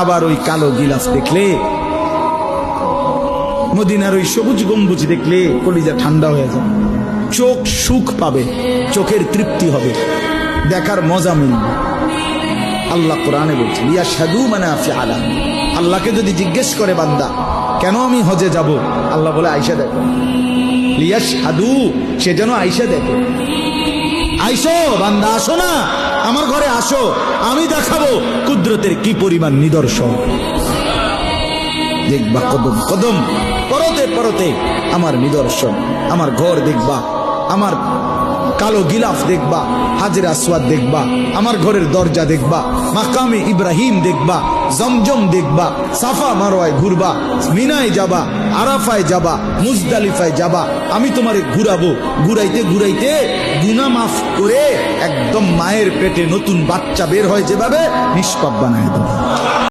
আবার ওই কালো গিলাফ দেখলে, মদিনার ওই সবুজ গম্বুজ দেখলে কলিজা ঠান্ডা হয়ে যায়, চোখ সুখ পাবে, চোখের তৃপ্তি হবে, দেখার মজা মিলবে। আল্লাহ কোরআনে বলছে লিয়াশহাদু মানাফিআ লাহুম। আল্লাহকে যদি জিজ্ঞেস করে বান্দা কেন আমি হজে যাব, আল্লাহ বলে আয়েশা দেখো, লিয়াশহাদু, সে যেন আয়েশা দেখে। আইসো বান্দা, আসো না আমার ঘরে, আসো, আমি দেখাবো কুদরতের কি পরিমাণ নিদর্শন। দেখবা কদম কদম, পরতে পরতে আমার নিদর্শন, আমার ঘর দেখবা, আমার কালো গিলাফ দেখবা, হাজরে আসওয়াদ দেখবা, আমার ঘরের দরজা দেখবা, মাকামে ইব্রাহিম দেখবা, জমজম দেখবা, সাফা মারওয়ায় ঘুরবা, মিনায় যাবা, আরাফায় যাবা, মুজদালিফায় যাবা, আমি তোমারে ঘুরাবো, ঘুরাইতে ঘুরাইতে গুনাহ মাফ করে একদম মায়ের পেটে নতুন বাচ্চা বের হয় যেভাবে, নিষ্পাপ বানায় দেবো।